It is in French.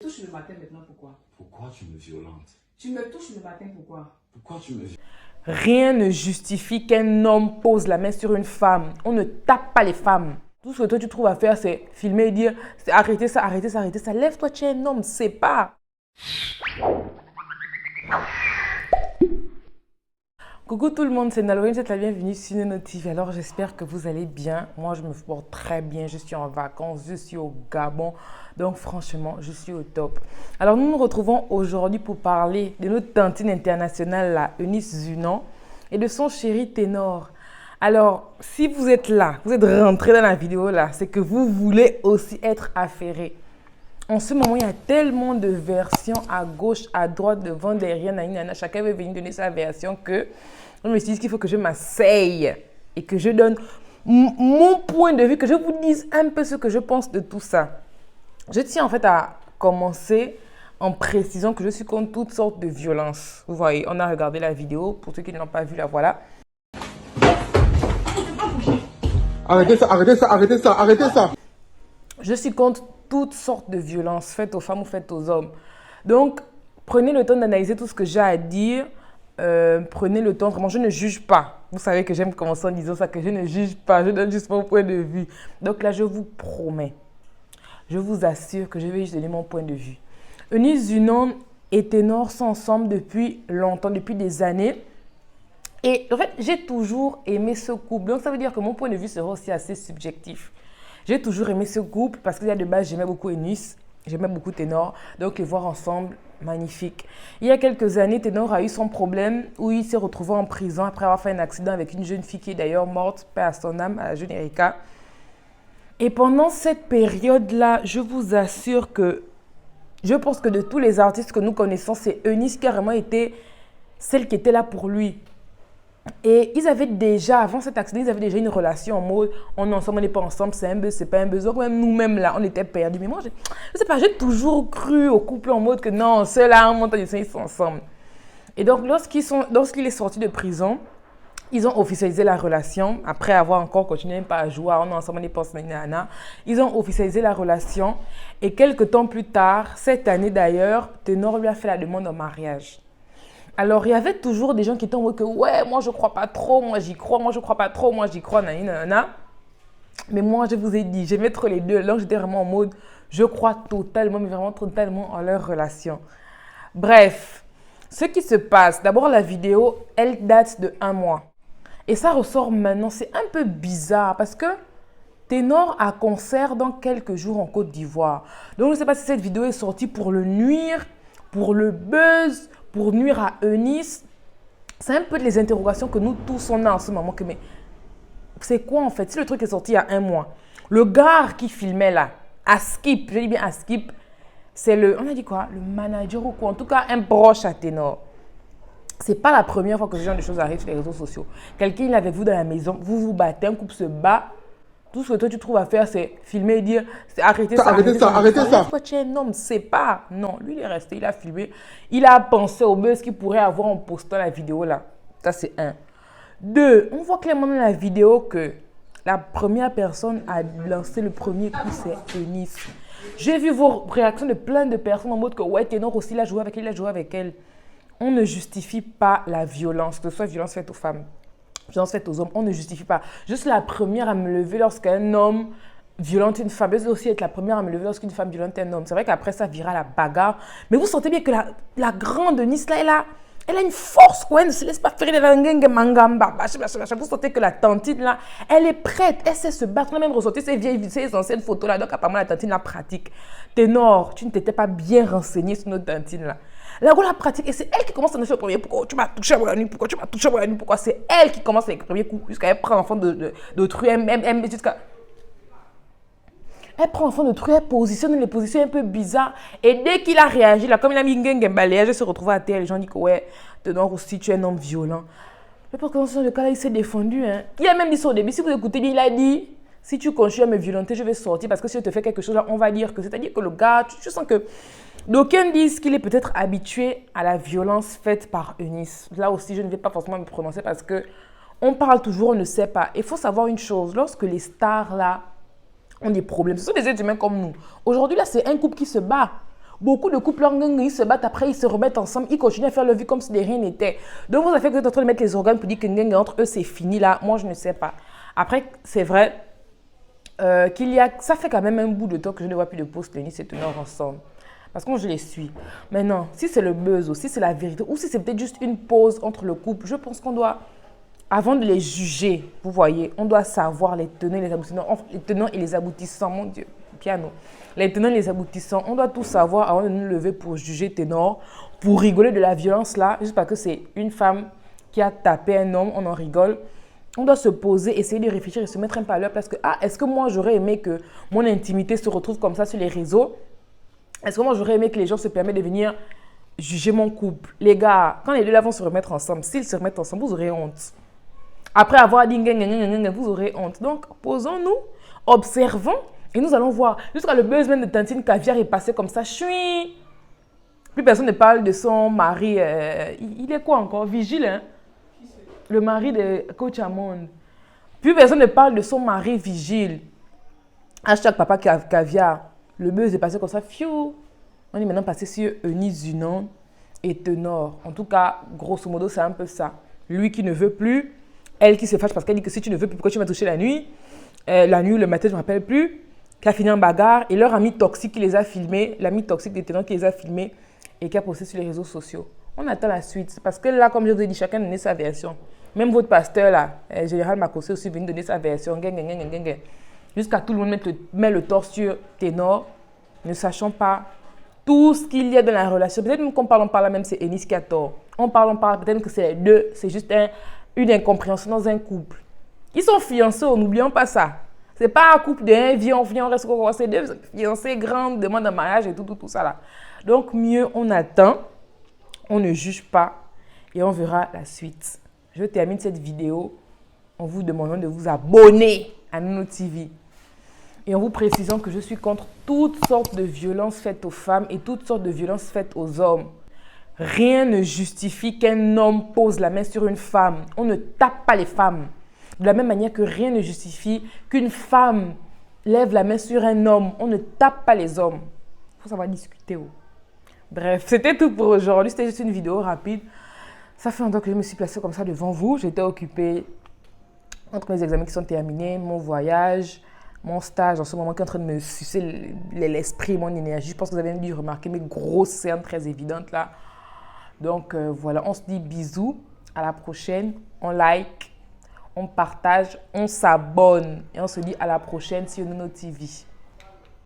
Touche le matin maintenant, pourquoi? Pourquoi tu me violentes? Tu me touches le matin, pourquoi? Pourquoi tu me... Rien ne justifie qu'un homme pose la main sur une femme. On ne tape pas les femmes. Tout ce que toi tu trouves à faire, c'est filmer et dire arrêtez ça, arrêtez ça, arrêtez ça. Lève-toi, tu es un homme, c'est pas. Coucou tout le monde, c'est Naloine, vous êtes la bienvenue sur Nono TV. Alors j'espère que vous allez bien. Moi je me porte très bien, je suis en vacances, je suis au Gabon. Donc franchement, je suis au top. Alors nous nous retrouvons aujourd'hui pour parler de notre tantine internationale, la Eunice Zunan, et de son chéri Ténor. Alors si vous êtes là, vous êtes rentré dans la vidéo là, c'est que vous voulez aussi être affairé. En ce moment, il y a tellement de versions à gauche, à droite, devant, derrière, nanana. Chacun veut venir donner sa version que je me suis dit qu'il faut que je m'asseye et que je donne mon point de vue, que je vous dise un peu ce que je pense de tout ça. Je tiens en fait à commencer en précisant que je suis contre toutes sortes de violences. Vous voyez, on a regardé la vidéo. Pour ceux qui ne l'ont pas vue, la voilà. Arrêtez ça, arrêtez ça, arrêtez ça, arrêtez ça. Je suis contre toutes sortes de violences faites aux femmes ou faites aux hommes. Donc, prenez le temps d'analyser tout ce que j'ai à dire. Prenez le temps, vraiment, je ne juge pas. Vous savez que j'aime commencer en disant ça, que je ne juge pas, je donne juste mon point de vue. Donc là, je vous promets, je vous assure que je vais juste donner mon point de vue. Eunice Zunan et Ténor sont ensemble depuis longtemps, depuis des années. Et en fait, j'ai toujours aimé ce couple. Donc ça veut dire que mon point de vue sera aussi assez subjectif. J'ai toujours aimé ce couple parce que de base, j'aimais beaucoup Eunice, j'aimais beaucoup Ténor. Donc les voir ensemble, magnifique. Il y a quelques années, Ténor a eu son problème où il s'est retrouvé en prison après avoir fait un accident avec une jeune fille qui est d'ailleurs morte, paix à son âme, à la jeune Erika. Et pendant cette période-là, je vous assure que je pense que de tous les artistes que nous connaissons, c'est Eunice qui a vraiment été celle qui était là pour lui. Et ils avaient déjà, avant cet accident, ils avaient déjà une relation en mode on est ensemble, on n'est pas ensemble, c'est un buzz, c'est pas un buzz. Donc même nous-mêmes là, on était perdus. Mais moi, je sais pas, j'ai toujours cru au couple en mode que non, ceux-là, un montant de ils sont ensemble. Et donc, lorsqu'il est sorti de prison, ils ont officialisé la relation. Après avoir encore continué à jouer, on est ensemble, on n'est pas ensemble, ils ont officialisé la relation. Et quelques temps plus tard, cette année d'ailleurs, Ténor lui a fait la demande en mariage. Alors, il y avait toujours des gens qui étaient en mode que ouais, moi je crois pas trop, moi j'y crois, moi je crois pas trop, moi j'y crois, nanana. Mais moi, je vous ai dit, j'aimais trop les deux. Là, j'étais vraiment en mode, je crois totalement, mais vraiment totalement en leur relation. Bref, ce qui se passe, d'abord la vidéo, elle date de 1 mois. Et ça ressort maintenant, c'est un peu bizarre parce que Ténor a concert dans quelques jours en Côte d'Ivoire. Donc, je ne sais pas si cette vidéo est sortie pour le nuire, pour le buzz, pour nuire à Eunice. C'est un peu les interrogations que nous tous on a en ce moment. Mais c'est quoi en fait? Si le truc est sorti il y a 1 mois, le gars qui filmait là, Askip, je dis bien Askip, c'est on a dit quoi? Le manager ou quoi? En tout cas, un proche à Ténor. C'est pas la première fois que ce genre de choses arrivent sur les réseaux sociaux. Quelqu'un est avec vous dans la maison, vous vous battez, un couple se bat. Tout ce que toi tu trouves à faire, c'est filmer et dire arrêtez ça, Arrêtez ça, arrêtez ça. Toi, tu es un homme, c'est pas. Non, lui, il est resté, il a filmé. Il a pensé au buzz qu'il pourrait avoir en postant la vidéo là. Ça, c'est 1. 2, on voit clairement dans la vidéo que la première personne à lancer le premier coup, c'est Eunice. J'ai vu vos réactions de plein de personnes en mode que ouais, Ténor aussi, il a joué avec elle, il a joué avec elle. On ne justifie pas la violence, que ce soit violence faite aux femmes, violence faite aux hommes, on ne justifie pas. Je suis la première à me lever lorsqu'un homme violente une femme. Je vais aussi être la première à me lever lorsqu'une femme violente un homme. C'est vrai qu'après ça vira la bagarre. Mais vous sentez bien que la grande Eunice là, elle a une force, quoi. Elle ne se laisse pas faire de la mangamba. Vous sentez que la tantine là, elle est prête. Elle sait se battre. On a même ressorti ces anciennes photos là. Donc apparemment la tantine la pratique. Ténor, tu ne t'étais pas bien renseigné sur notre tantine là. La go la pratique et c'est elle qui commence à nous faire le premier. Pourquoi tu m'as touché à la nuit? Pourquoi tu m'as touché à la nuit? Pourquoi c'est elle qui commence avec le premier coup jusqu'à elle prend l'enfant d'autrui, jusqu'à elle prend l'enfant d'autrui, elle positionne les positions un peu bizarres et dès qu'il a réagi là, comme il a mis un balayage, elle se retrouve à terre. Les gens disent que ouais, Ténor aussi tu es un homme violent. Mais parce que dans le cas là, il s'est défendu. Hein. Il a même dit ça au début. Si vous écoutez bien, il a dit si tu continues à me violenter, je vais sortir parce que si je te fais quelque chose là, on va dire que c'est-à-dire que le gars, tu sens que d'aucuns disent qu'il est peut-être habitué à la violence faite par Eunice. Là aussi, je ne vais pas forcément me prononcer parce que on parle toujours, on ne sait pas. Il faut savoir une chose, lorsque les stars là ont des problèmes, ce sont des êtres humains comme nous. Aujourd'hui là, c'est un couple qui se bat. Beaucoup de couples, ils se battent après, ils se remettent ensemble, ils continuent à faire leur vie comme si de rien n'était. Donc, vous avez fait que vous êtes en train de mettre les organes pour dire que entre eux, c'est fini là. Moi, je ne sais pas. Après, c'est vrai ça fait quand même un bout de temps que je ne vois plus de posts Lenny et Ténor ensemble. Parce que moi, je les suis. Maintenant, si c'est le buzz ou si c'est la vérité ou si c'est peut-être juste une pause entre le couple, je pense qu'on doit, avant de les juger, vous voyez, on doit savoir les tenants et les aboutissants. Les tenants et les aboutissants, mon Dieu, piano. Les tenants et les aboutissants, on doit tout savoir avant de nous lever pour juger Ténor, pour rigoler de la violence là, juste parce que c'est une femme qui a tapé un homme, on en rigole. On doit se poser, essayer de réfléchir et se mettre un peu à leur place que, est-ce que moi j'aurais aimé que mon intimité se retrouve comme ça sur les réseaux? Est-ce que moi j'aurais aimé que les gens se permettent de venir juger mon couple? Les gars, quand les deux là vont se remettre ensemble, s'ils se remettent ensemble, vous aurez honte. Après avoir dit vous aurez honte. Donc, posons-nous, observons et nous allons voir. Jusqu'à le besoin de Tantine Caviar est passé comme ça. Chui. Plus personne ne parle de son mari. Il est quoi encore? Vigile, hein? Le mari de Coach Amon. Plus personne ne parle de son mari vigile. Hashtag papa caviar. Le buzz est passé comme ça. Fiou. On est maintenant passé sur Eunice Zunan et Ténor. En tout cas, grosso modo, c'est un peu ça. Lui qui ne veut plus. Elle qui se fâche parce qu'elle dit que si tu ne veux plus, pourquoi tu m'as touché la nuit? La nuit, le matin, je ne me rappelle plus. Qui a fini en bagarre. Et leur ami toxique qui les a filmés. L'ami toxique des Ténor qui les a filmés. Et qui a posté sur les réseaux sociaux. On attend la suite. Parce que là, comme je vous ai dit, chacun donne sa version. Même votre pasteur là, Général Makosé aussi venu donner sa version. Jusqu'à tout le monde met le tort sur Ténor, ne sachant pas tout ce qu'il y a dans la relation. Peut-être même qu'on parle là même c'est Eunice qui a tort. On parle peut-être que c'est les deux, c'est juste une incompréhension dans un couple. Ils sont fiancés, n'oublions pas ça. C'est pas un couple de viens, on reste quoi, c'est deux fiancés grandes, demandent un mariage et tout ça là. Donc mieux on attend, on ne juge pas et on verra la suite. Je termine cette vidéo en vous demandant de vous abonner à Nono TV et en vous précisant que je suis contre toutes sortes de violences faites aux femmes et toutes sortes de violences faites aux hommes. Rien ne justifie qu'un homme pose la main sur une femme. On ne tape pas les femmes. De la même manière que rien ne justifie qu'une femme lève la main sur un homme. On ne tape pas les hommes. Il faut savoir discuter. Bref, c'était tout pour aujourd'hui. C'était juste une vidéo rapide. Ça fait longtemps que je me suis placée comme ça devant vous. J'étais occupée entre mes examens qui sont terminés, mon voyage, mon stage en ce moment qui est en train de me sucer l'esprit, mon énergie. Je pense que vous avez dû remarquer mes grosses cernes très évidentes là. Donc voilà, on se dit bisous. À la prochaine. On like, on partage, on s'abonne. Et on se dit à la prochaine sur Nono TV.